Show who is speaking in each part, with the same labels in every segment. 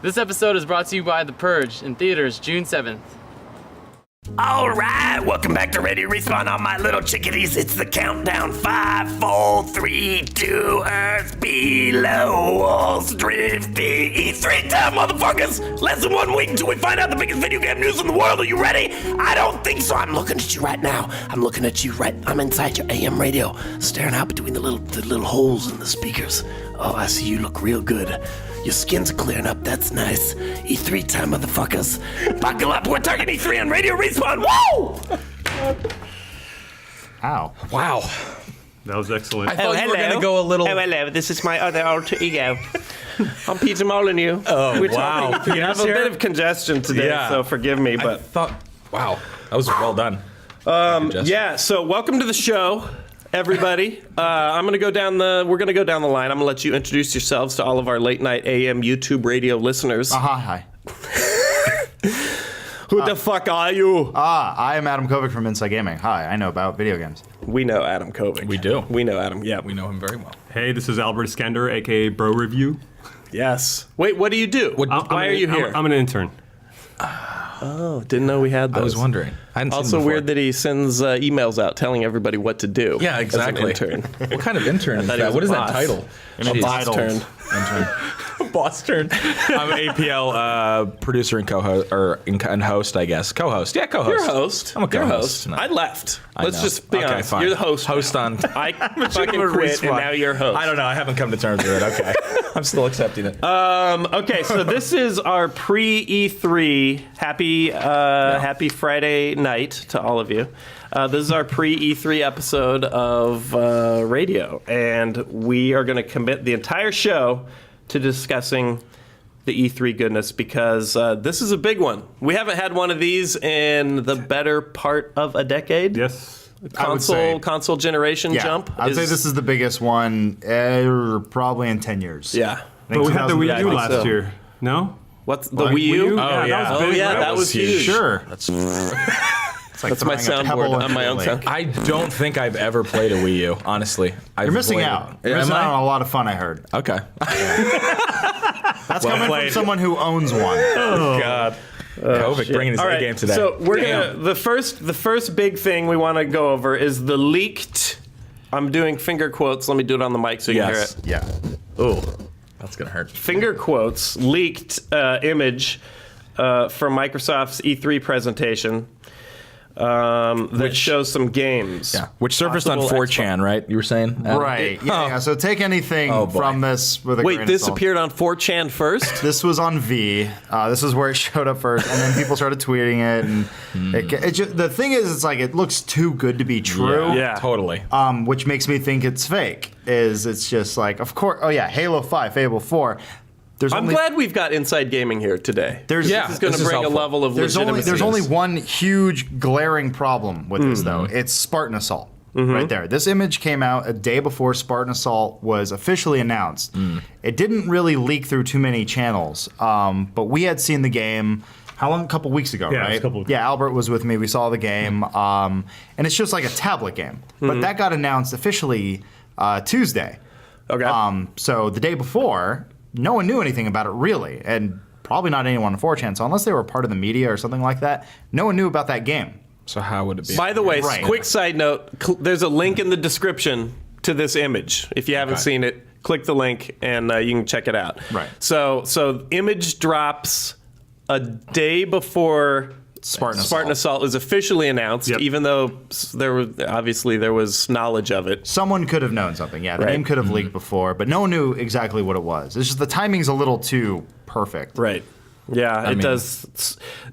Speaker 1: This episode is brought to you by The Purge in theaters June 7th.
Speaker 2: All right, welcome back to Ready Respawn, all my little chickadees. It's the countdown. 5, 4, 3, 2, Earth below, walls drifting. E3 time, motherfuckers. Less than 1 week until we find out the biggest video game news in the world. Are you ready? I don't think so. I'm looking at you right now. I'm inside your AM radio, staring out between the little holes in the speakers. Oh, I see you look real good. Your skins are clearing up, that's nice. E3 time, motherfuckers. Buckle up, we're talking E3 on Radio Respawn. Woo!
Speaker 3: Ow.
Speaker 4: Wow.
Speaker 5: That was excellent.
Speaker 4: I thought you were going to go a little...
Speaker 2: Oh, hello, this is my other alter ego. I'm Peter Molyneux.
Speaker 4: Oh, wow.
Speaker 2: We have a bit of congestion today, so forgive me,
Speaker 4: I
Speaker 2: but...
Speaker 4: thought... Wow. That was well done.
Speaker 2: Yeah, so welcome to the show, everybody. We're going to go down the line. I'm going to let you introduce yourselves to all of our late night AM YouTube radio listeners.
Speaker 3: Hi.
Speaker 2: Who the fuck are you?
Speaker 3: I am Adam Kovic from Inside Gaming. Hi, I know about video games.
Speaker 2: We know Adam Kovic.
Speaker 4: We do.
Speaker 2: We know Adam, yeah.
Speaker 4: We know him very well.
Speaker 5: Hey, this is Albert Iskender, a.k.a. Bro Review.
Speaker 2: Yes. Wait, what do you do? Why are you here?
Speaker 5: I'm an intern.
Speaker 2: Oh, didn't know we had those.
Speaker 4: I was wondering. I hadn't seen
Speaker 2: Also
Speaker 4: them before.
Speaker 2: weird that he sends emails out telling everybody what to do.
Speaker 4: Yeah, exactly.
Speaker 2: As an intern.
Speaker 4: What kind of intern is
Speaker 2: thought he
Speaker 4: that?
Speaker 2: was
Speaker 4: What
Speaker 2: a
Speaker 4: is that
Speaker 2: boss.
Speaker 4: title?
Speaker 2: Boss turned.
Speaker 4: Boss turn. I'm an APL producer and co-host, and host, I guess. Co-host. Yeah, co-host.
Speaker 2: You're a host.
Speaker 4: I'm a
Speaker 2: You're a
Speaker 4: co-host.
Speaker 2: host.
Speaker 4: No.
Speaker 2: I left.
Speaker 4: I
Speaker 2: Let's
Speaker 4: know.
Speaker 2: just be
Speaker 4: Okay,
Speaker 2: honest.
Speaker 4: fine.
Speaker 2: You're the host.
Speaker 4: Host on.
Speaker 2: I fucking quit, and now you're host.
Speaker 4: I don't know. I haven't come to terms with it. Okay. I'm still accepting it.
Speaker 2: Okay, so this is our pre-E3. Happy Friday night to all of you. This is our pre-E3 episode of radio, and we are going to commit the entire show to discussing the E3 goodness because this is a big one. We haven't had one of these in the better part of a decade.
Speaker 5: Yes.
Speaker 2: Console generation jump.
Speaker 3: I'd say this is the biggest one probably in 10 years.
Speaker 2: Yeah.
Speaker 5: But we had the Wii U
Speaker 2: I think
Speaker 5: last
Speaker 2: so.
Speaker 5: year. No?
Speaker 2: What's the Wii U?
Speaker 5: Yeah, that was big, right?
Speaker 2: That was huge.
Speaker 3: Sure.
Speaker 2: That's my
Speaker 3: throwing a
Speaker 2: soundboard
Speaker 3: pebble
Speaker 2: on my own
Speaker 3: into the
Speaker 2: sound.
Speaker 4: I don't think I've ever played a Wii U, honestly.
Speaker 3: You're missing out. You're missing out on a lot of fun, I heard.
Speaker 4: Okay.
Speaker 3: That's coming from someone who owns one.
Speaker 4: Oh, God. Kovic bringing his
Speaker 2: All
Speaker 4: A
Speaker 2: right,
Speaker 4: game today.
Speaker 2: so we're gonna the first big thing we want to go over is the leaked. I'm doing finger quotes. Let me do it on the mic so you can hear it.
Speaker 3: Yeah.
Speaker 4: Oh, that's going to hurt.
Speaker 2: Finger quotes leaked image from Microsoft's E3 presentation that shows some games.
Speaker 4: Yeah, which surfaced on
Speaker 2: Possible
Speaker 4: 4chan, right? You were saying? Adam?
Speaker 3: Right. Yeah. So take anything from this with a
Speaker 2: Wait,
Speaker 3: grain
Speaker 2: this
Speaker 3: of salt.
Speaker 2: appeared on 4chan first?
Speaker 3: This was on V. This is where it showed up first, and then people started tweeting it. And the thing is, it's like it looks too good to be true.
Speaker 2: Yeah.
Speaker 4: Totally.
Speaker 3: Which makes me think it's fake. It's just like, of course. Oh yeah, Halo 5, Fable 4.
Speaker 2: I'm glad we've got Inside Gaming here today.
Speaker 3: There's
Speaker 2: This is going to bring a
Speaker 4: helpful.
Speaker 2: level of legitimacy.
Speaker 3: there's only one huge glaring problem with this though. It's Spartan Assault. Right there. This image came out a day before Spartan Assault was officially announced. It didn't really leak through too many channels, but we had seen the game. How long? A couple weeks ago,
Speaker 5: Yeah,
Speaker 3: right?
Speaker 5: it was a couple weeks.
Speaker 3: Yeah, Albert was with me. We saw the game, and it's just like a tablet game. But that got announced officially Tuesday.
Speaker 2: Okay.
Speaker 3: So the day before, no one knew anything about it really, and probably not anyone on 4chan. So unless they were part of the media or something like that, no one knew about that game.
Speaker 4: So how would it be?
Speaker 2: By the way,
Speaker 3: Right.
Speaker 2: quick side note, there's a link in the description to this image. If you haven't seen it, click the link and you can check it out.
Speaker 3: Right.
Speaker 2: So image drops a day before
Speaker 3: Spartan
Speaker 2: Assault is officially announced,
Speaker 5: Yep.
Speaker 2: even though there was knowledge of it.
Speaker 3: Someone could have known something. Yeah, the
Speaker 2: Right.
Speaker 3: game could have leaked before, but no one knew exactly what it was. It's just the timing's a little too perfect.
Speaker 2: Right. Yeah, it does.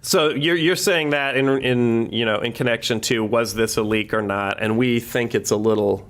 Speaker 2: So you're saying that in connection to was this a leak or not? And we think it's a little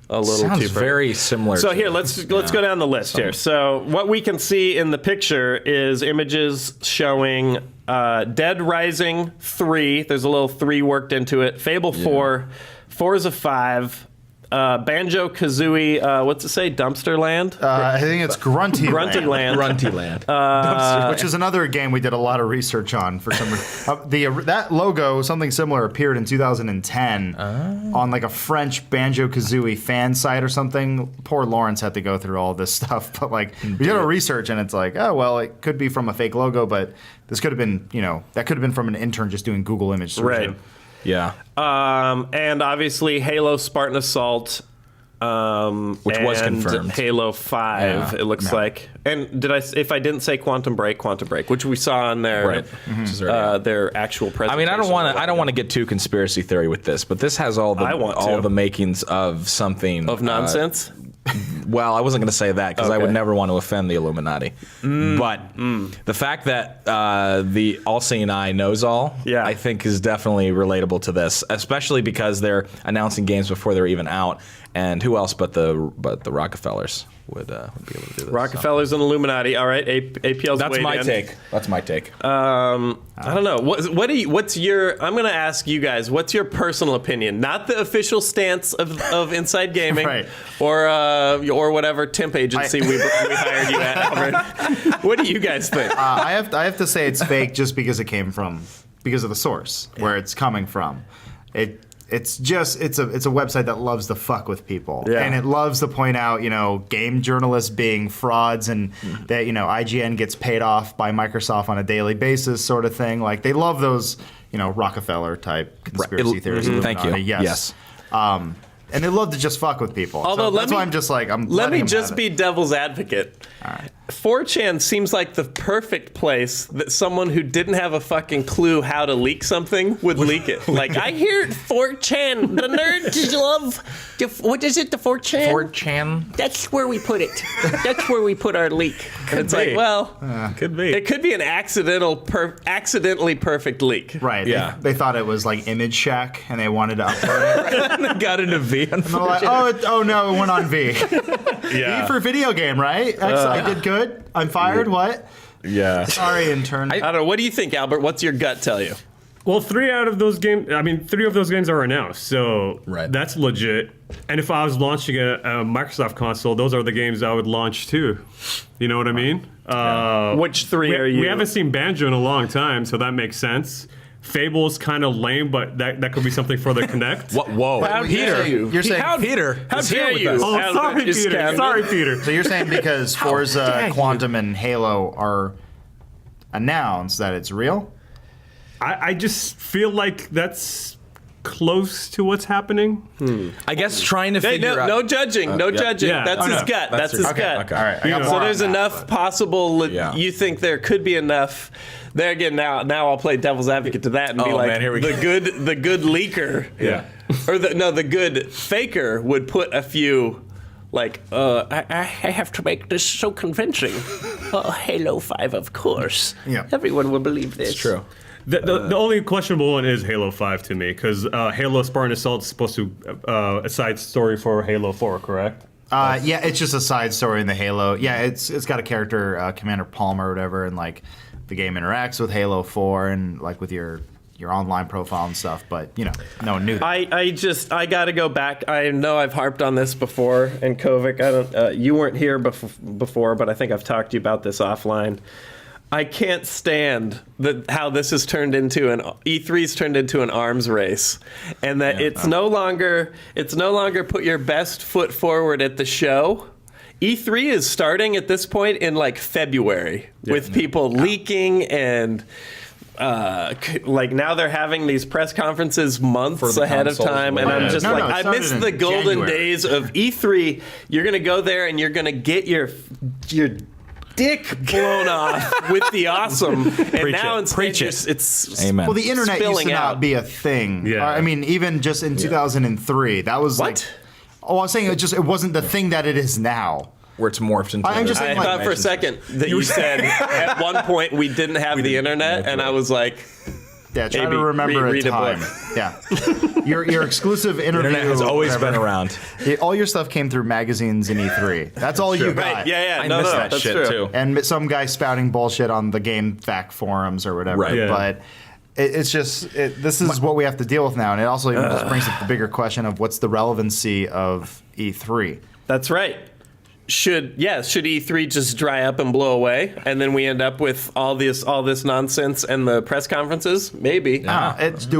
Speaker 4: Sounds
Speaker 2: too
Speaker 4: very similar.
Speaker 2: So
Speaker 4: to
Speaker 2: here, let's go down the list here. So what we can see in the picture is images showing Dead Rising 3. There's a little 3 worked into it. Fable 4, Forza 5,
Speaker 6: Banjo Kazooie. What's it say? Dumpster Land.
Speaker 3: I think it's Grunty
Speaker 6: Grunty
Speaker 3: Land.
Speaker 6: Land.
Speaker 4: Grunty Land.
Speaker 3: Which is another game we did a lot of research on for some reason. That logo, something similar, appeared in 2010 on like a French Banjo-Kazooie fan site or something. Poor Lawrence had to go through all this stuff, but like we did our research and it's like, oh well, it could be from a fake logo, but this could have been, that could have been from an intern just doing Google image search.
Speaker 6: Right.
Speaker 4: Yeah.
Speaker 6: And obviously Halo Spartan Assault.
Speaker 4: Which was confirmed.
Speaker 6: Halo 5,
Speaker 4: Yeah.
Speaker 6: it looks like. And if I didn't say Quantum Break, which we saw on their
Speaker 4: Right. Which is already
Speaker 6: their actual presentation.
Speaker 4: I mean, I don't want to get too conspiracy theory with this, but this has all the makings of something
Speaker 6: of nonsense.
Speaker 4: Well, I wasn't going to say that because I would never want to offend the Illuminati. But the fact that the all-seeing eye knows all, I think is definitely relatable to this, especially because they're announcing games before they're even out. And who else but the Rockefellers would be able to do this?
Speaker 6: Rockefellers and Illuminati. All right, APL's
Speaker 4: That's
Speaker 6: weighed
Speaker 4: my
Speaker 6: in.
Speaker 4: take. That's my take.
Speaker 6: I don't know. What's your? I'm going to ask you guys. What's your personal opinion? Not the official stance of Inside Gaming,
Speaker 3: Right.
Speaker 6: or whatever temp agency we hired you at, Albert. What do you guys think?
Speaker 3: I have to say it's fake just because it came from, because of the source, where it's coming from. It's a website that loves to fuck with people, and it loves to point out game journalists being frauds, and that IGN gets paid off by Microsoft on a daily basis, sort of thing. Like they love those Rockefeller type conspiracy theories.
Speaker 4: Thank you.
Speaker 3: Yes. And they love to just fuck with people.
Speaker 6: Although
Speaker 3: so that's why I'm just like
Speaker 6: let me
Speaker 3: letting them
Speaker 6: just
Speaker 3: have
Speaker 6: be
Speaker 3: it.
Speaker 6: devil's advocate.
Speaker 3: All right.
Speaker 6: 4chan seems like the perfect place that someone who didn't have a fucking clue how to leak something would leak it. Like, I hear 4chan, the nerds love, what is it, the 4chan?
Speaker 4: 4chan?
Speaker 6: That's where we put it. That's where we put our leak. And it's like, well,
Speaker 4: Could be.
Speaker 6: it could be an accidentally perfect leak.
Speaker 3: Right.
Speaker 4: Yeah.
Speaker 3: They thought it was like Image Shack, and they wanted to upload it.
Speaker 4: They got into V.
Speaker 3: And they're like, oh no, it went on V. V for video game, right? I did good. I'm fired. What?
Speaker 4: Yeah.
Speaker 3: Sorry, intern.
Speaker 6: I don't know. What do you think, Albert? What's your gut tell you?
Speaker 5: Well, three of those games are announced, so that's legit. And if I was launching a Microsoft console, those are the games I would launch too. You know what I mean?
Speaker 6: Which three are you?
Speaker 5: We haven't seen Banjo in a long time, so that makes sense. Fable's kind of lame, but that could be something for the Connect.
Speaker 4: What? Whoa.
Speaker 6: How dare you?
Speaker 3: You're saying
Speaker 4: Peter.
Speaker 6: How dare you?
Speaker 5: Oh, sorry,
Speaker 6: You
Speaker 5: Peter.
Speaker 6: scammed
Speaker 5: Sorry,
Speaker 6: me.
Speaker 5: Peter.
Speaker 3: So you're saying because Forza, Quantum, and Halo are announced that it's real?
Speaker 5: I just feel like that's close to what's happening.
Speaker 4: I guess trying to
Speaker 6: Hey,
Speaker 4: figure out.
Speaker 6: no judging. No judging.
Speaker 5: Yeah.
Speaker 6: That's
Speaker 5: Oh,
Speaker 6: his
Speaker 5: no.
Speaker 6: gut. That's his
Speaker 3: Okay.
Speaker 6: gut.
Speaker 3: Okay. All right. I got
Speaker 5: So
Speaker 3: more
Speaker 6: So there's
Speaker 3: on that,
Speaker 6: enough
Speaker 3: but-
Speaker 6: possible.
Speaker 4: Yeah.
Speaker 6: You think there could be enough. There again, now I'll play devil's advocate to that and be
Speaker 4: Oh,
Speaker 6: like,
Speaker 4: man, here we
Speaker 6: the
Speaker 4: go.
Speaker 6: good leaker,
Speaker 4: Yeah.
Speaker 6: or the good faker would put a few. Like, I have to make this so convincing. Halo 5, of course.
Speaker 3: Yeah.
Speaker 6: Everyone will believe this.
Speaker 4: It's true.
Speaker 5: The only questionable one is Halo 5 to me, because Halo Spartan Assault is supposed to a side story for Halo 4, correct?
Speaker 3: Yeah, it's just a side story in the Halo. Yeah, it's got a character, Commander Palmer or whatever, and like the game interacts with Halo 4 and like with your online profile and stuff. But no one knew that.
Speaker 6: I gotta go back. I know I've harped on this before, and Kovic, you weren't here before, but I think I've talked to you about this offline. I can't stand how this has turned into E3's turned into an arms race, and that it's no longer put your best foot forward at the show. E3 is starting at this point in like February with people leaking and. Like now they're having these press conferen's months
Speaker 4: the
Speaker 6: ahead of
Speaker 4: consoles
Speaker 6: time, and
Speaker 4: or
Speaker 6: I'm
Speaker 4: whatever.
Speaker 6: just
Speaker 3: No,
Speaker 6: like,
Speaker 3: it
Speaker 6: I
Speaker 3: started
Speaker 6: miss
Speaker 3: in
Speaker 6: the golden
Speaker 3: January.
Speaker 6: days of E3. You're gonna go there and you're gonna get your dick blown off with the awesome, and
Speaker 4: Preach
Speaker 6: now
Speaker 4: it.
Speaker 6: instead
Speaker 4: Preach it.
Speaker 6: it's
Speaker 4: Amen.
Speaker 3: Well, the internet used
Speaker 6: spilling
Speaker 3: to not
Speaker 6: out.
Speaker 3: be a thing.
Speaker 5: Yeah.
Speaker 3: I mean, even just in 2003, that was like.
Speaker 6: What?
Speaker 3: Oh, I was saying it wasn't the thing that it is now.
Speaker 4: Where it's morphed into.
Speaker 3: I'm just
Speaker 6: I
Speaker 3: saying, like-
Speaker 6: thought for a second that you said at one point we didn't have the internet, and I was like,
Speaker 3: Yeah, try
Speaker 6: Maybe
Speaker 3: to remember
Speaker 6: read
Speaker 3: a
Speaker 6: a
Speaker 3: time.
Speaker 6: book.
Speaker 3: Yeah, your exclusive interview.
Speaker 4: Internet has always
Speaker 3: whatever.
Speaker 4: been around.
Speaker 3: All your stuff came through magazines and E3. That's all you got.
Speaker 6: right, yeah,
Speaker 4: I
Speaker 6: no,
Speaker 4: miss
Speaker 6: no,
Speaker 4: that
Speaker 6: that's
Speaker 4: shit
Speaker 6: true.
Speaker 4: too.
Speaker 3: And some guy spouting bullshit on the Game Fact forums or whatever.
Speaker 4: Right.
Speaker 5: Yeah.
Speaker 3: But This is what we have to deal with now, and it also even just brings up the bigger question of what's the relevancy of E3.
Speaker 6: That's right. Should E3 just dry up and blow away, and then we end up with all this nonsense and the press conferences? Maybe.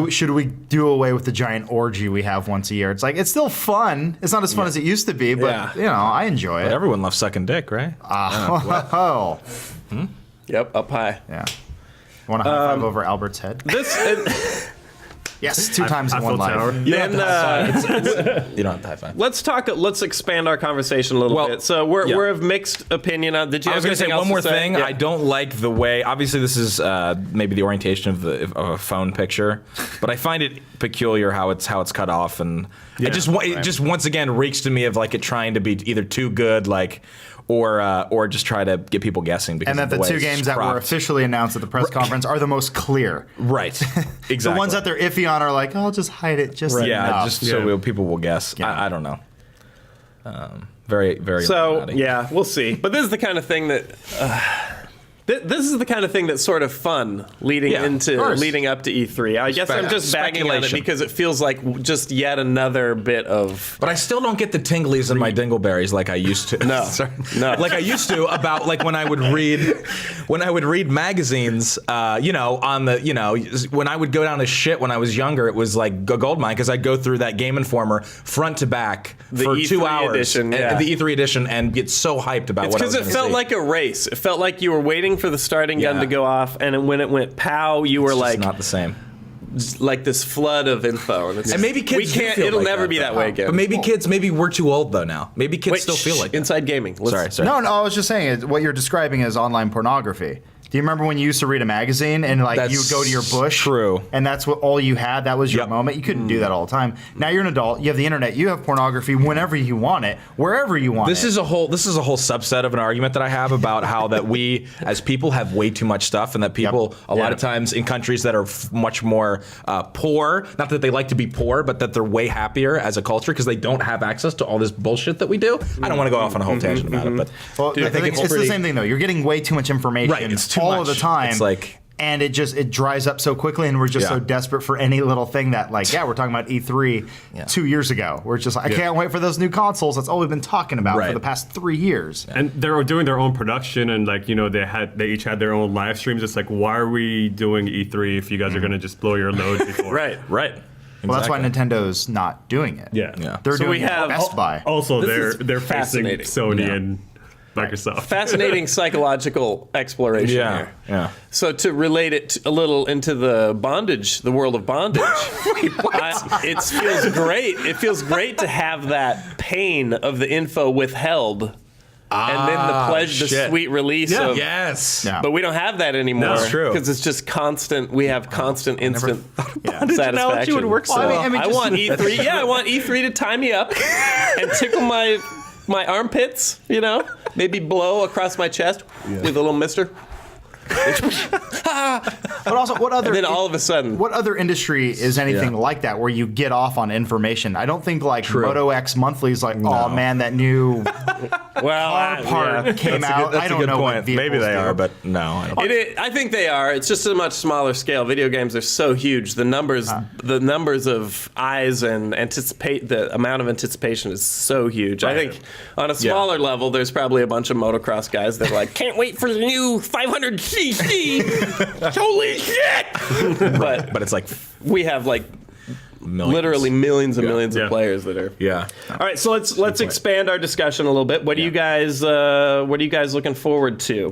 Speaker 3: Should we do away with the giant orgy we have once a year? It's like it's still fun. It's not as fun as it used to be, but I enjoy it.
Speaker 4: But everyone loves sucking dick, right?
Speaker 6: Yep, up high.
Speaker 3: Yeah. Want a high five over Albert's head? Yes, 2 times in one life.
Speaker 4: You don't have to high five.
Speaker 6: Let's expand our conversation a little bit. So we're of mixed opinion on. Did you?
Speaker 4: I was going to say one more thing.
Speaker 6: Yeah.
Speaker 4: I don't like the way. Obviously, this is maybe the orientation of a phone picture, but I find it peculiar how it's cut off, and it just once again reeks to me of like it trying to be either too good, like. Or just try to get people guessing. Because
Speaker 3: and that the 2 games that were officially announced at the press conference are the most clear.
Speaker 4: Right. Exactly.
Speaker 3: The ones that they're iffy on are like, I'll just hide it just enough.
Speaker 4: So people will guess. Yeah. I don't know. Very, very.
Speaker 6: So we'll see. But this is the kind of thing that. This is the kind of thing that's sort of fun leading up to E3. I guess I'm just bagging on it because it feels like just yet another bit of.
Speaker 4: But I still don't get the tinglies in my dingleberries like I used to.
Speaker 6: No, no.
Speaker 4: Like I used to about like when I would read magazines. On the when I would go down to shit when I was younger, it was like a gold mine because I'd go through that Game Informer front to back for
Speaker 6: E3
Speaker 4: 2 hours,
Speaker 6: edition,
Speaker 4: the E3 edition, and get so hyped about what I was going to see.
Speaker 6: Because it felt like a race. It felt like you were waiting for the starting gun to go off, and when it went pow, you were like
Speaker 4: not the same.
Speaker 6: Like this flood of info,
Speaker 4: and maybe kids
Speaker 6: it'll
Speaker 4: like
Speaker 6: never
Speaker 4: that,
Speaker 6: be that way again.
Speaker 4: But maybe we're too old though now. Maybe kids still feel like
Speaker 6: Inside Gaming.
Speaker 4: Sorry.
Speaker 3: No, I was just saying what you're describing is online pornography. Do you remember when you used to read a magazine and you would go to your bush?
Speaker 4: True.
Speaker 3: And that's what all you had. That was your moment. You couldn't do that all the time. Now you're an adult. You have the internet. You have pornography whenever you want it, wherever you want it.
Speaker 4: This is a whole subset of an argument that I have about how that we as people have way too much stuff, and that people a lot of times in countries that are much more poor, not that they like to be poor, but that they're way happier as a culture because they don't have access to all this bullshit that we do. I don't want to go off on a whole tangent about it, but
Speaker 3: I think it's the same thing though. You're getting way too much information.
Speaker 4: Right, it's too
Speaker 3: all
Speaker 4: much.
Speaker 3: of the time.
Speaker 4: It's like,
Speaker 3: and it dries up so quickly, and we're just so desperate for any little thing that we're talking about E3 2 years ago. We're just like, I can't wait for those new consoles. That's all we've been talking about for the past 3 years.
Speaker 5: And they're doing their own production, and they each had their own live streams. It's like, why are we doing E3 if you guys are going to just blow your load before?
Speaker 6: Right.
Speaker 3: Well, that's why Nintendo's not doing it.
Speaker 5: Yeah.
Speaker 3: They're doing Best Buy.
Speaker 5: Also, they're facing Sony and Microsoft.
Speaker 6: Fascinating psychological exploration here.
Speaker 4: Yeah.
Speaker 6: So to relate it a little into the world of bondage, it feels great. It feels great to have that pain of the info withheld. And then the sweet release of but we don't have that anymore.
Speaker 4: That's true.
Speaker 6: Because it's just constant. We have constant instant satisfaction.
Speaker 4: Analogy would work so well.
Speaker 6: I want E3. I want E3 to tie me up and tickle my armpits. Maybe blow across my chest with a little mister.
Speaker 3: But also, what other?
Speaker 6: And then all of a sudden,
Speaker 3: what other industry is anything like that where you get off on information? I don't think Moto X Monthly is like, oh man, that new car part came out.
Speaker 4: That's
Speaker 3: I don't
Speaker 4: a good
Speaker 3: know
Speaker 4: point.
Speaker 3: what vehicles
Speaker 4: Maybe they
Speaker 3: do.
Speaker 4: are, but no. I don't.
Speaker 6: I think they are. It's just a much smaller scale. Video games are so huge. The numbers of eyes and the amount of anticipation is so huge. Right. I think on a smaller level, there's probably a bunch of motocross guys that are like, can't wait for the new 500cc. Holy shit! But
Speaker 4: it's like
Speaker 6: we have literally millions and millions of players that are.
Speaker 4: Yeah.
Speaker 6: All right, so let's expand our discussion a little bit. What are you guys looking forward to?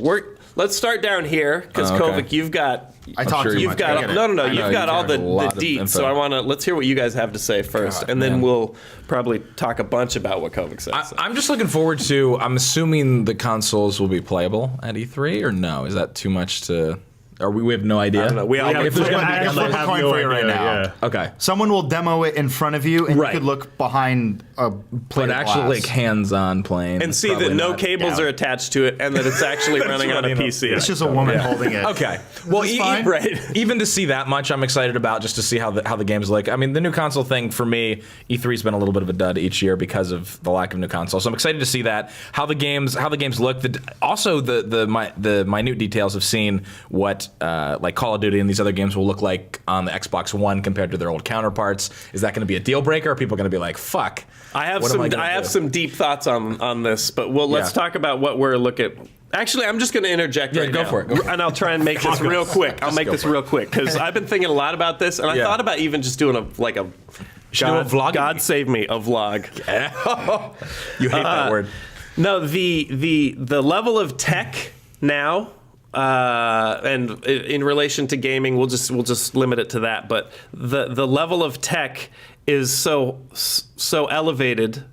Speaker 6: Let's start down here because Kovic, you've got.
Speaker 3: I talked too much.
Speaker 6: You've got you've got all the deets. So let's hear what you guys have to say first, and then we'll probably talk a bunch about what Kovic says.
Speaker 4: I'm just looking forward to. I'm assuming the consoles will be playable at E3, or no? Is that too much to? Or we have no idea.
Speaker 6: I don't know.
Speaker 3: I can flip a coin for you right now.
Speaker 5: Yeah.
Speaker 4: Okay.
Speaker 3: Someone will demo it in front of you, and you could look behind a plate
Speaker 4: But
Speaker 3: of
Speaker 4: actually,
Speaker 3: glass.
Speaker 4: hands-on playing.
Speaker 6: And see that no cables are attached to it, and that it's actually running on a PC.
Speaker 3: It's just a woman holding it.
Speaker 4: Okay. Well, even to see that much, I'm excited about just to see how the games look. I mean, the new console thing for me, E3's been a little bit of a dud each year because of the lack of new consoles. So I'm excited to see that how the games look. Also, the minute details of seeing what like Call of Duty and these other games will look like on the Xbox One compared to their old counterparts? Is that going to be a deal breaker? Or are people going to be like, fuck?
Speaker 6: I have
Speaker 4: what
Speaker 6: some.
Speaker 4: am I
Speaker 6: I have
Speaker 4: do?
Speaker 6: some deep thoughts on this, but let's talk about what we're looking. Actually, I'm just going to interject right
Speaker 4: go
Speaker 6: now.
Speaker 4: for it.
Speaker 6: And I'll try and make this real quick. I'll make this real quick because I've been thinking a lot about this, and I thought about even just doing a
Speaker 4: Should do a vlog?
Speaker 6: God save me, a vlog.
Speaker 4: You hate that word.
Speaker 6: No, the level of tech now, and in relation to gaming, we'll just limit it to that. But the level of tech is so elevated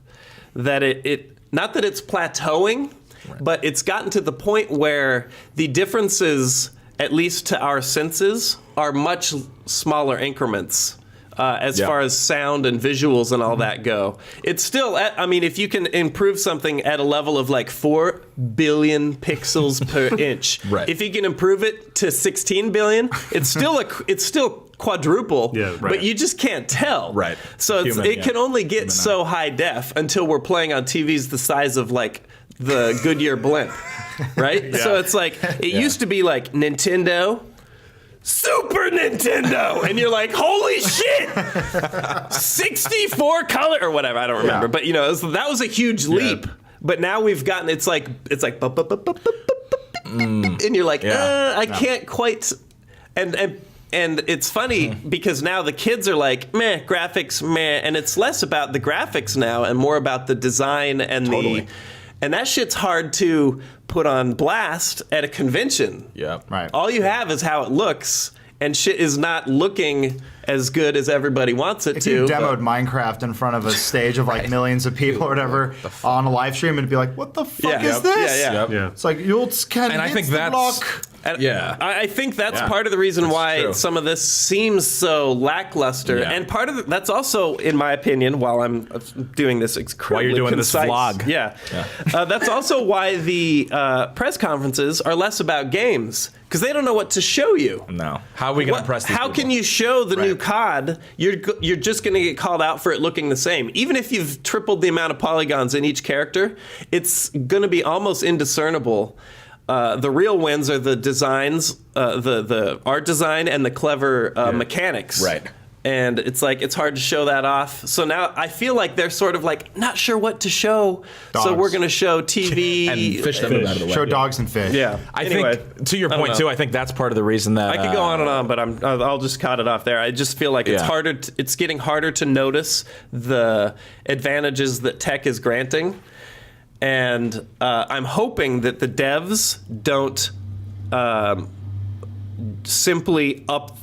Speaker 6: that it not that it's plateauing, but it's gotten to the point where the differences, at least to our senses, are much smaller increments. As far as sound and visuals and all that go. It's still, I mean, if you can improve something at a level of like 4 billion pixels per inch, if you can improve it to 16 billion, it's still quadruple, but you just can't tell.
Speaker 4: Right.
Speaker 6: So it can only get so high def until we're playing on TVs the size of like the Goodyear blimp, right? So it's like, it used to be like Nintendo, Super Nintendo, and you're like, holy shit, 64 color or whatever, I don't remember, but that was a huge leap. But now we've gotten, it's like and you're like, I can't quite, and it's funny because now the kids are like, meh, graphics, meh, and it's less about the graphics now and more about the design and and that shit's hard to put on blast at a convention.
Speaker 4: Yeah.
Speaker 3: Right.
Speaker 6: All you have is how it looks, and shit is not looking as good as everybody wants it
Speaker 3: If
Speaker 6: to.
Speaker 3: you demoed Minecraft in front of a stage of like millions of people or whatever on a live stream, it'd be like, what the fuck is this?
Speaker 6: Yeah.
Speaker 3: It's like, you'll scan
Speaker 4: And I think that's...
Speaker 6: I think that's part of the reason why
Speaker 4: true.
Speaker 6: some of this seems so lackluster, and part of that's also, in my opinion, while I'm doing this incredibly
Speaker 4: While you're doing
Speaker 6: concise,
Speaker 4: this vlog,
Speaker 6: that's also why the press conferences are less about games because they don't know what to show you.
Speaker 4: No, how are we going to press these
Speaker 6: How
Speaker 4: people?
Speaker 6: can you show the new COD? You're just going to get called out for it looking the same, even if you've tripled the amount of polygons in each character. It's going to be almost indiscernible. The real wins are the designs, the art design, and the clever mechanics.
Speaker 4: Right.
Speaker 6: And it's like, it's hard to show that off. So now I feel like they're sort of like, not sure what to show.
Speaker 3: Dogs.
Speaker 6: So we're going to show TV.
Speaker 4: and fish them out of the way.
Speaker 3: Show dogs and fish.
Speaker 6: Yeah.
Speaker 4: I
Speaker 6: Anyway,
Speaker 4: think, to your point, too, I think that's part of the reason that...
Speaker 6: I could go on and on, but I'll just cut it off there. I just feel like it's harder. It's getting harder to notice the advantages that tech is granting. And I'm hoping that the devs don't simply up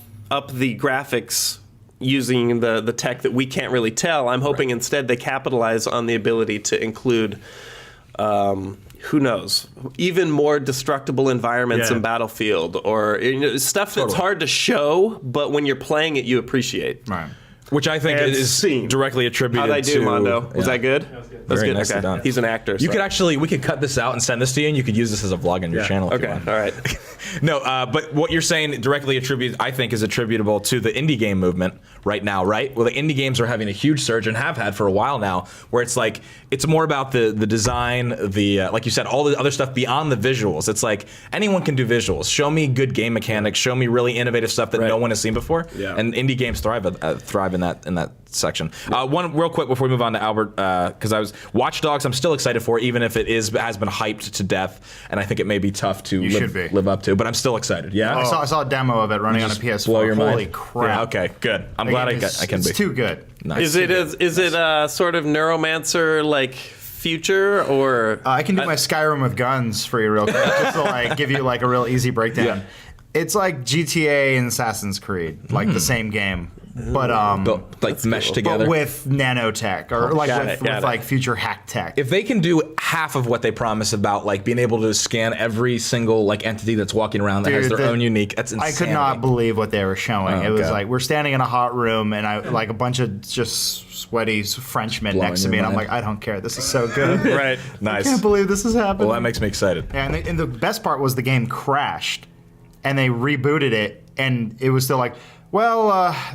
Speaker 6: the graphics using the tech that we can't really tell. I'm hoping instead they capitalize on the ability to include, who knows, even more destructible environments in Battlefield or stuff that's hard to show, but when you're playing it, you appreciate.
Speaker 3: Right.
Speaker 4: Which I think
Speaker 6: And
Speaker 4: is
Speaker 6: scene.
Speaker 4: directly attributed
Speaker 6: How'd I do,
Speaker 4: to...
Speaker 6: Mondo? Was that good? That's
Speaker 4: Very
Speaker 6: good.
Speaker 4: nicely done.
Speaker 6: He's an actor.
Speaker 4: You
Speaker 6: so.
Speaker 4: could actually, we could cut this out and send this to you, and you could use this as a vlog on your channel if you
Speaker 6: Okay,
Speaker 4: want.
Speaker 6: all right.
Speaker 4: No, but what you're saying directly I think is attributable to the indie game movement right now, right? Well, the indie games are having a huge surge and have had for a while now, where it's like, it's more about the design, like you said, all the other stuff beyond the visuals. It's like, anyone can do visuals. Show me good game mechanics, show me really innovative stuff that no one has seen before, and indie games thrive in that section. One real quick before we move on to Albert, because Watch Dogs, I'm still excited for, even if it has been hyped to death, and I think it may be tough to live up to, but I'm still excited. Yeah,
Speaker 3: I saw a demo of it running on a PS4.
Speaker 4: blow your
Speaker 3: Holy
Speaker 4: mind.
Speaker 3: crap!
Speaker 4: Yeah, okay, good. I'm glad I can be.
Speaker 3: It's too good.
Speaker 4: Nice.
Speaker 6: Is it a sort of Neuromancer like future or?
Speaker 3: I can do my Skyrim with guns for you real quick, just to like give you like a real easy breakdown.
Speaker 4: Yeah.
Speaker 3: It's like GTA and Assassin's Creed, like the same game, but
Speaker 4: like meshed together.
Speaker 3: but with nanotech or like with like future hack tech.
Speaker 4: If they can do half of what they promise about like being able to scan every single like entity that's walking around that has their own unique, that's
Speaker 3: I
Speaker 4: insanity.
Speaker 3: could not believe what they were showing.
Speaker 4: Oh,
Speaker 3: it was
Speaker 4: okay.
Speaker 3: like we're standing in a hot room and I like a bunch of just sweaty Frenchmen
Speaker 4: Blowing
Speaker 3: next to
Speaker 4: your
Speaker 3: me, and I'm
Speaker 4: mind.
Speaker 3: like, I don't care. This is so good.
Speaker 6: Right.
Speaker 4: Nice.
Speaker 3: I can't believe this is happening.
Speaker 4: Well, that makes me excited.
Speaker 3: And the best part was the game crashed, and they rebooted it, and it was still like, well,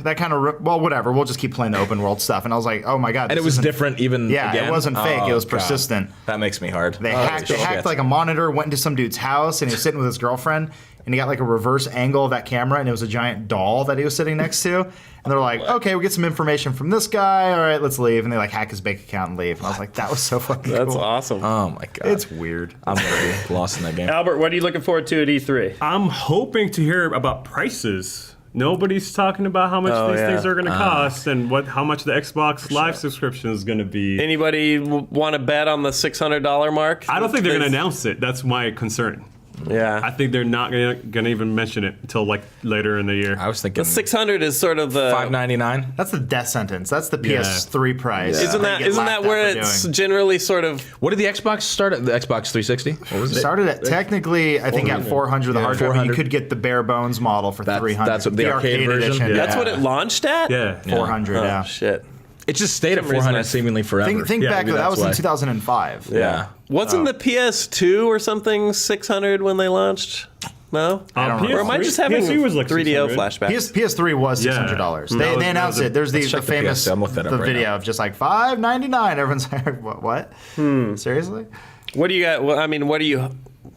Speaker 3: that kind of, well, whatever. We'll just keep playing the open world stuff. And I was like, oh my god.
Speaker 4: And it was different even
Speaker 3: Yeah,
Speaker 4: again?
Speaker 3: it wasn't fake. It was
Speaker 4: God.
Speaker 3: persistent.
Speaker 4: That makes me hard.
Speaker 3: They hacked like a monitor, went into some dude's house, and he was sitting with his girlfriend, and he got like a reverse angle of that camera, and it was a giant doll that he was sitting next to. And they're like, okay, we get some information from this guy. All right, let's leave. And they like hack his bank account and leave. And I was like, that was so fucking
Speaker 6: That's
Speaker 3: cool.
Speaker 6: awesome.
Speaker 4: Oh my god.
Speaker 3: It's weird.
Speaker 4: I'm already lost in that game.
Speaker 6: Albert, what are you looking forward to at E3?
Speaker 5: I'm hoping to hear about prices. Nobody's talking about how much these things are going to cost and how much the Xbox Live subscription is going to be.
Speaker 6: Anybody want to bet on the $600 mark?
Speaker 5: I don't think they're going to announce it. That's my concern.
Speaker 6: Yeah.
Speaker 5: I think they're not going to even mention it until like later in the year.
Speaker 4: I was thinking
Speaker 6: The 600 is sort of the
Speaker 4: $599.
Speaker 3: That's the death sentence. That's the PS3 price.
Speaker 6: Isn't
Speaker 3: They get
Speaker 6: that
Speaker 3: laughed
Speaker 6: where
Speaker 3: at for
Speaker 6: it's
Speaker 3: doing.
Speaker 6: generally sort of
Speaker 4: What did the Xbox start at? The Xbox 360? What was it?
Speaker 3: Started at technically, I think at 400 the hard drive. But you
Speaker 4: 400.
Speaker 3: could get the bare bones model for 300.
Speaker 4: that's what the arcade version?
Speaker 3: edition.
Speaker 5: Yeah.
Speaker 6: that's what it launched at?
Speaker 5: Yeah.
Speaker 3: 400.
Speaker 6: Oh,
Speaker 3: Yeah.
Speaker 6: shit.
Speaker 4: It just stayed at
Speaker 6: For some reason
Speaker 4: 400 seemingly forever.
Speaker 3: Think
Speaker 5: Yeah,
Speaker 3: back.
Speaker 5: maybe
Speaker 3: That was in
Speaker 4: that's why.
Speaker 3: 2005.
Speaker 4: Yeah.
Speaker 6: Wasn't the PS2 or something 600 when they launched? No?
Speaker 3: I don't remember.
Speaker 6: Or am I just having
Speaker 5: PS3 was like
Speaker 6: 3DO
Speaker 5: 600.
Speaker 6: flashbacks?
Speaker 3: PS3 was $600.
Speaker 5: Yeah.
Speaker 3: They announced it. There's the
Speaker 4: check the
Speaker 3: famous
Speaker 4: PS2. I'm looking that up right
Speaker 3: video
Speaker 4: now.
Speaker 3: of just like $599. Everyone's like, what? Seriously?
Speaker 6: What do you got? Well, I mean, what do you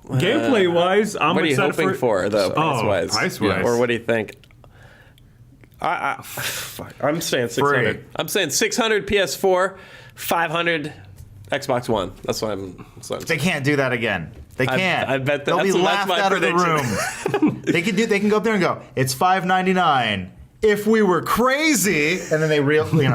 Speaker 5: Gameplay wise, I'm
Speaker 6: what are you
Speaker 5: excited
Speaker 6: hoping for though, price-wise?
Speaker 5: price-wise.
Speaker 6: Or what do you think? Fuck, I'm saying 600.
Speaker 3: Free.
Speaker 6: I'm saying 600 PS4, 500 Xbox One. That's what I'm saying.
Speaker 3: They can't do that again. They can't.
Speaker 6: I bet
Speaker 3: they'll be
Speaker 6: that's
Speaker 3: laughed
Speaker 6: my
Speaker 3: out of the
Speaker 6: prediction.
Speaker 3: room. They can go up there and go, it's $599. If we were crazy, and then they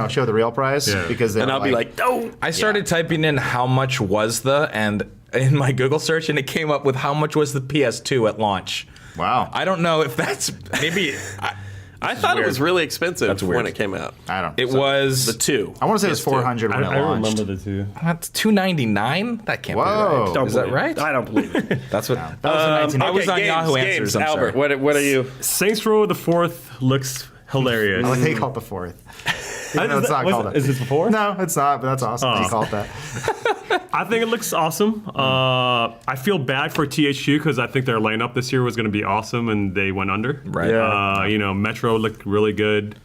Speaker 3: show the real price because they
Speaker 6: And I'll be like, no.
Speaker 4: I started typing in how much was and in my Google search, and it came up with how much was the PS2 at launch.
Speaker 3: wow.
Speaker 4: I don't know if that's maybe.
Speaker 6: I thought it was really expensive
Speaker 4: That's weird.
Speaker 6: when it came out.
Speaker 3: I don't.
Speaker 4: It was
Speaker 6: The two.
Speaker 3: I want to say it was
Speaker 6: PS2.
Speaker 3: 400 when it
Speaker 5: I
Speaker 3: launched.
Speaker 5: remember the two.
Speaker 4: that's $299. That can't
Speaker 3: Whoa.
Speaker 4: be right. Is that right?
Speaker 6: I don't believe it.
Speaker 4: That's what.
Speaker 3: That was in 1980.
Speaker 4: I was on
Speaker 6: games,
Speaker 4: Yahoo
Speaker 6: games.
Speaker 4: Answers. I'm
Speaker 6: Albert,
Speaker 4: sorry.
Speaker 6: what are you?
Speaker 5: Saints Row the 4th looks hilarious.
Speaker 3: I like they call it the fourth. Even though it's not called that.
Speaker 5: Is this before?
Speaker 3: No, it's not, but that's awesome. They call it that.
Speaker 5: I think it looks awesome. I feel bad for THQ because I think their lineup this year was going to be awesome and they went under.
Speaker 4: Right.
Speaker 6: Yeah.
Speaker 5: Metro looked really good.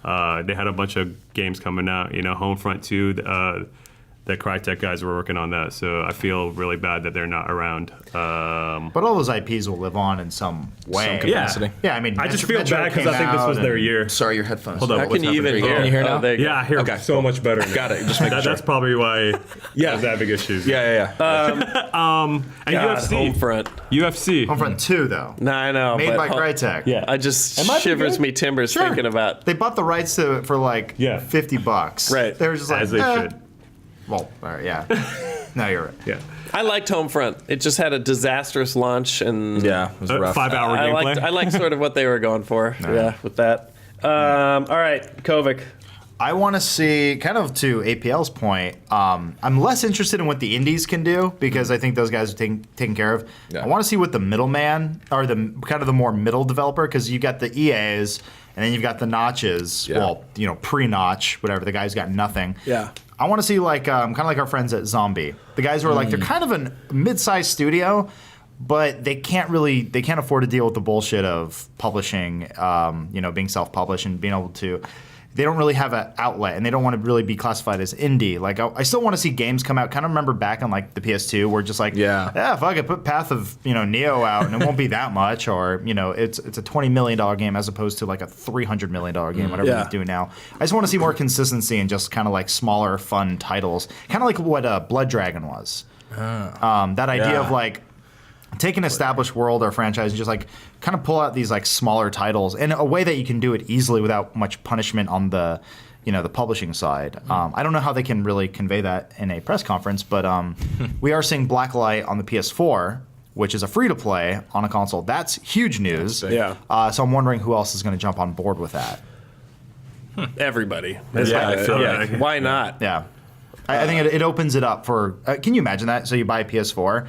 Speaker 5: They had a bunch of games coming out. Homefront 2. The Crytek guys were working on that, so I feel really bad that they're not around.
Speaker 3: But all those IPs will live on in some way.
Speaker 4: Some capacity.
Speaker 3: Yeah, I mean,
Speaker 5: I just
Speaker 3: Metro
Speaker 5: feel bad because
Speaker 3: came
Speaker 5: I think this
Speaker 3: out
Speaker 5: was their
Speaker 3: and-
Speaker 5: year.
Speaker 4: Sorry, your headphones.
Speaker 5: Hold on.
Speaker 6: How can you even hear?
Speaker 4: Can you hear now?
Speaker 6: There you go.
Speaker 5: Yeah, I hear
Speaker 4: Okay,
Speaker 5: so
Speaker 4: cool.
Speaker 5: much better.
Speaker 4: Got it. Just making sure.
Speaker 5: That's probably why
Speaker 4: Yeah.
Speaker 5: I was having issues.
Speaker 4: Yeah.
Speaker 5: And
Speaker 6: God,
Speaker 5: UFC.
Speaker 6: Homefront.
Speaker 5: UFC.
Speaker 3: Homefront 2, though.
Speaker 6: No, I know.
Speaker 3: Made
Speaker 6: but
Speaker 3: by Crytek.
Speaker 5: Yeah.
Speaker 6: I just
Speaker 5: It might be
Speaker 6: shivers
Speaker 5: good.
Speaker 6: me timbers
Speaker 3: Sure.
Speaker 6: thinking about.
Speaker 3: They bought the rights to it for like
Speaker 5: Yeah.
Speaker 3: $50.
Speaker 6: Right.
Speaker 3: They were just like,
Speaker 5: As they should.
Speaker 3: Well, all right, yeah. No, you're right.
Speaker 5: Yeah.
Speaker 6: I liked Homefront. It just had a disastrous launch, and
Speaker 4: Yeah, it was rough.
Speaker 5: 5-hour gameplay.
Speaker 6: I liked sort of what they were going for. Yeah, with that. All right, Kovic.
Speaker 3: I want to see, kind of to APL's point, I'm less interested in what the indies can do because I think those guys are taken care of.
Speaker 4: Yeah.
Speaker 3: I want to see what the middleman, or the kind of the more middle developer, because you've got the EAs and then you've got the notches,
Speaker 4: Yeah.
Speaker 3: well, pre-notch, whatever, the guys got nothing.
Speaker 6: Yeah.
Speaker 3: I want to see kind of like our friends at Zombie. The guys who are like, they're kind of a mid-sized studio, but they can't afford to deal with the bullshit of publishing, being self-published and being able to. They don't really have an outlet, and they don't want to really be classified as indie. Like, I still want to see games come out. Kind of remember back on like the PS2, where just like, fuck it, put Path of Neo out, and it won't be that much, or it's a $20 million game as opposed to like a $300 million game, whatever
Speaker 6: Yeah.
Speaker 3: we do now. I just want to see more consistency and just kind of like smaller, fun titles, kind of like what Blood Dragon was. That idea of like. Take an established world or franchise and just like kind of pull out these like smaller titles in a way that you can do it easily without much punishment on the the publishing side. I don't know how they can really convey that in a press conference, but we are seeing Blacklight on the PS4, which is a free to play on a console. That's huge news.
Speaker 6: Yeah.
Speaker 3: So I'm wondering who else is going to jump on board with that.
Speaker 6: Everybody.
Speaker 5: Yeah, I feel
Speaker 6: yeah.
Speaker 5: like-
Speaker 6: Why not?
Speaker 3: Yeah. I think it opens it up for. Can you imagine that? So you buy a PS4,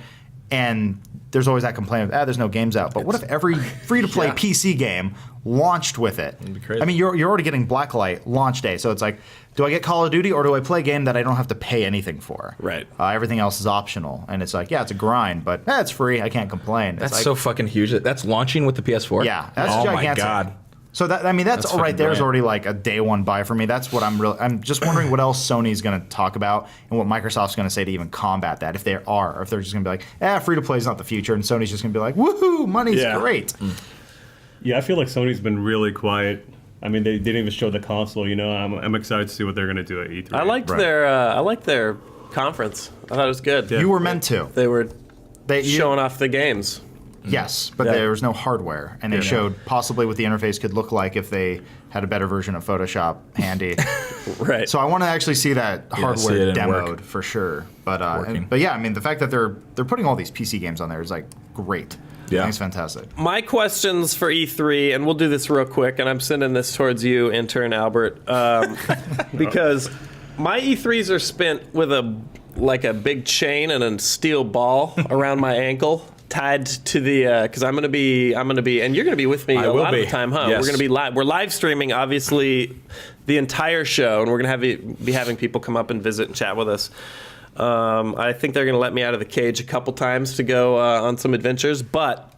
Speaker 3: and there's always that complaint of, there's no games out. But what if every free-to-play PC game launched with it?
Speaker 4: That'd be crazy.
Speaker 3: I mean, you're already getting Blacklight launch day, so it's like, do I get Call of Duty or do I play a game that I don't have to pay anything for?
Speaker 6: Right.
Speaker 3: Everything else is optional, and it's like, it's a grind, but it's free. I can't complain. It's
Speaker 4: That's
Speaker 3: like,
Speaker 4: so fucking huge. That's launching with the PS4.
Speaker 3: Yeah, that's
Speaker 4: oh
Speaker 3: gigantic.
Speaker 4: my god.
Speaker 3: So that's
Speaker 4: That's
Speaker 3: right there is
Speaker 4: brilliant.
Speaker 3: already like a day one buy for me. That's what I'm just wondering what else Sony's going to talk about and what Microsoft's going to say to even combat that, if they are, or if they're just going to be like, free to play is not the future, and Sony's just going to be like, woohoo, money's great.
Speaker 5: Yeah, I feel like Sony's been really quiet. I mean, they didn't even show the console. I'm excited to see what they're going to do at E3.
Speaker 6: I liked their conference. I thought it was good.
Speaker 3: You were meant to.
Speaker 6: They were showing off the games.
Speaker 3: Yes, but there was no hardware, and they showed possibly what the interface could look like if they had a better version of Photoshop handy.
Speaker 6: Right.
Speaker 3: So I want to actually see that
Speaker 4: see
Speaker 3: hardware
Speaker 4: it in
Speaker 3: demoed
Speaker 4: work.
Speaker 3: for sure. But
Speaker 4: Working.
Speaker 3: but yeah, I mean the fact that they're putting all these PC games on there is like great.
Speaker 4: Yeah.
Speaker 3: I think it's fantastic.
Speaker 6: My questions for E3, and we'll do this real quick, and I'm sending this towards you, intern Albert, because my E3s are spent with a big chain and a steel ball around my ankle, tied to the because I'm gonna be, and you're gonna be with me a lot of the time, huh?
Speaker 4: Yes.
Speaker 6: We're gonna be live. We're live streaming, obviously, the entire show, and we're gonna be having people come up and visit and chat with us. I think they're going to let me out of the cage a couple times to go on some adventures. But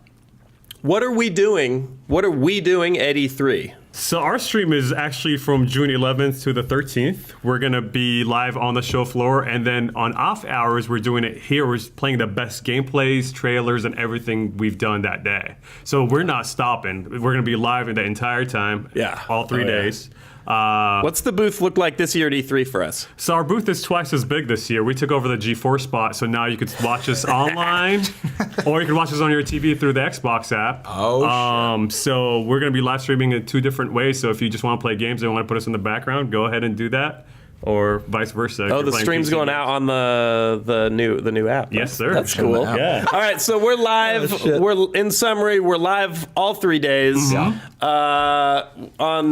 Speaker 6: what are we doing? What are we doing at E3?
Speaker 5: So our stream is actually from June 11th to the 13th. We're going to be live on the show floor. And then on off hours, we're doing it here. We're playing the best gameplays, trailers, and everything we've done that day. So we're not stopping. We're going to be live the entire time.
Speaker 6: Yeah.
Speaker 5: All 3 days.
Speaker 6: What's the booth look like this year at E3 for us?
Speaker 5: So our booth is twice as big this year. We took over the G4 spot, so now you could watch us online, or you can watch us on your TV through the Xbox app. So we're going to be live streaming in 2 different ways. So if you just want to play games and want to put us in the background, go ahead and do that, or vice versa.
Speaker 6: Oh, the stream's going out on the new app.
Speaker 5: Yes, sir.
Speaker 6: That's cool.
Speaker 5: Yeah.
Speaker 6: All right, so we're live. In summary, we're live all 3 days on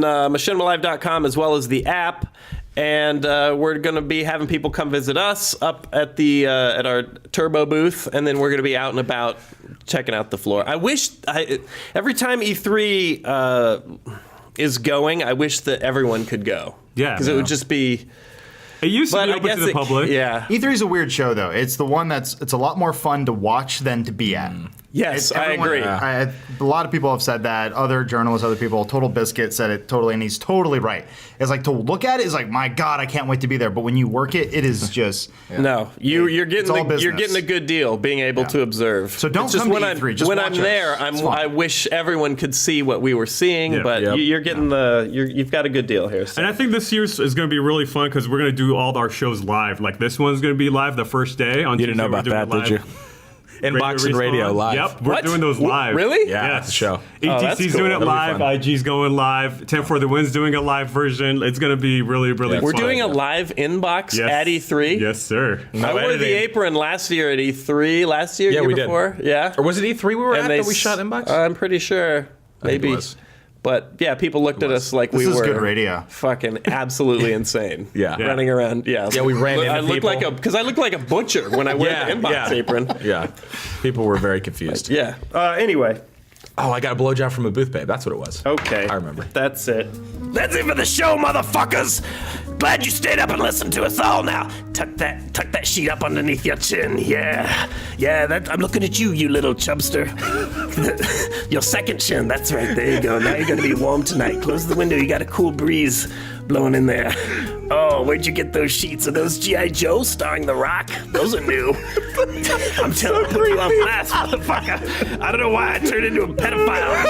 Speaker 6: machinimalive.com as well as the app. And we're going to be having people come visit us up at the at our Turbo booth, and then we're going to be out and about checking out the floor. I wish every time E3 is going, I wish that everyone could go.
Speaker 5: Yeah,
Speaker 6: because it would just be.
Speaker 5: It used to
Speaker 6: But
Speaker 5: be
Speaker 6: I
Speaker 5: open
Speaker 6: guess
Speaker 5: to the public.
Speaker 6: Yeah.
Speaker 3: E3 is a weird show though. It's the one it's a lot more fun to watch than to be at.
Speaker 6: Yes, I agree.
Speaker 3: A lot of people have said that. Other journalists, other people. Total Biscuit said it totally, and he's totally right. It's like to look at it is like, my God, I can't wait to be there. But when you work it, it is just
Speaker 6: No, you're
Speaker 3: it's all
Speaker 6: getting you're
Speaker 3: business.
Speaker 6: getting a good deal being able to observe.
Speaker 3: So don't
Speaker 6: It's just
Speaker 3: come to
Speaker 6: when
Speaker 3: E3,
Speaker 6: I'm
Speaker 3: just
Speaker 6: when
Speaker 3: watch
Speaker 6: I'm
Speaker 3: us.
Speaker 6: there.
Speaker 3: It's fun.
Speaker 6: I wish everyone could see what we were seeing,
Speaker 5: Yeah.
Speaker 6: but
Speaker 4: Yep.
Speaker 6: you're getting you've got a good deal here. So.
Speaker 5: And I think this year is going to be really fun because we're going to do all our shows live. Like this one's going to be live the first day. On
Speaker 4: You didn't know
Speaker 5: Tuesday,
Speaker 4: about
Speaker 5: we're
Speaker 4: that,
Speaker 5: doing
Speaker 4: did
Speaker 5: live.
Speaker 4: you? Inbox and Radio
Speaker 5: Respawn.
Speaker 4: live.
Speaker 5: Yep, we're
Speaker 6: What?
Speaker 5: doing those live.
Speaker 6: Really?
Speaker 5: Yeah.
Speaker 4: That's the show.
Speaker 6: that's
Speaker 5: ETC's
Speaker 6: cool.
Speaker 5: doing it
Speaker 4: That'll be
Speaker 5: live.
Speaker 4: fun.
Speaker 5: IG's going live. 10 for the Win's doing a live version. It's going to be really, really
Speaker 4: Yeah.
Speaker 5: fun.
Speaker 6: We're doing a live inbox
Speaker 5: Yes.
Speaker 6: at E3.
Speaker 5: Yes, sir.
Speaker 6: I wore the apron last year at E3. Last year,
Speaker 4: Yeah,
Speaker 6: year
Speaker 4: we did.
Speaker 6: before, yeah.
Speaker 4: Or was it E3 we were
Speaker 6: And
Speaker 4: at that we shot Inbox?
Speaker 6: I'm pretty sure,
Speaker 4: think it
Speaker 6: maybe.
Speaker 4: was.
Speaker 6: But yeah, people looked at us like
Speaker 3: This
Speaker 6: we
Speaker 3: is
Speaker 6: were
Speaker 3: good radio.
Speaker 6: fucking absolutely insane.
Speaker 4: Yeah. Yeah.
Speaker 6: running around. Yeah,
Speaker 4: Yeah, we ran into
Speaker 6: I looked
Speaker 4: people.
Speaker 6: because I looked like a butcher when I wore the inbox apron.
Speaker 4: Yeah. People were very confused.
Speaker 6: Yeah. Anyway.
Speaker 4: Oh, I got a blowjob from a booth babe. That's what it was.
Speaker 6: Okay.
Speaker 4: I remember.
Speaker 6: That's it.
Speaker 2: That's it for the show, motherfuckers. Glad you stayed up and listened to us all. Now, tuck that sheet up underneath your chin. Yeah. I'm looking at you, you little chubster. Your second chin. That's right. There you go. Now you're gonna be warm tonight. Close the window. You got a cool breeze blowing in there. Oh, where'd you get those sheets? Are those G.I. Joe starring The Rock? Those are new. I'm telling you, I'm fast, motherfucker. I don't know why I turned into a pedophile.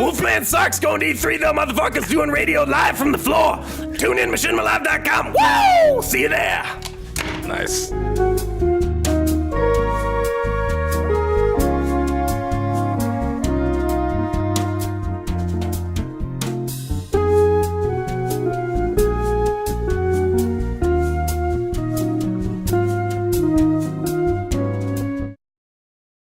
Speaker 2: Wolfman Sark's going to E3 though, motherfuckers, doing radio live from the floor. Tune in, machinimalive.com. Woo! See you there.
Speaker 4: Nice.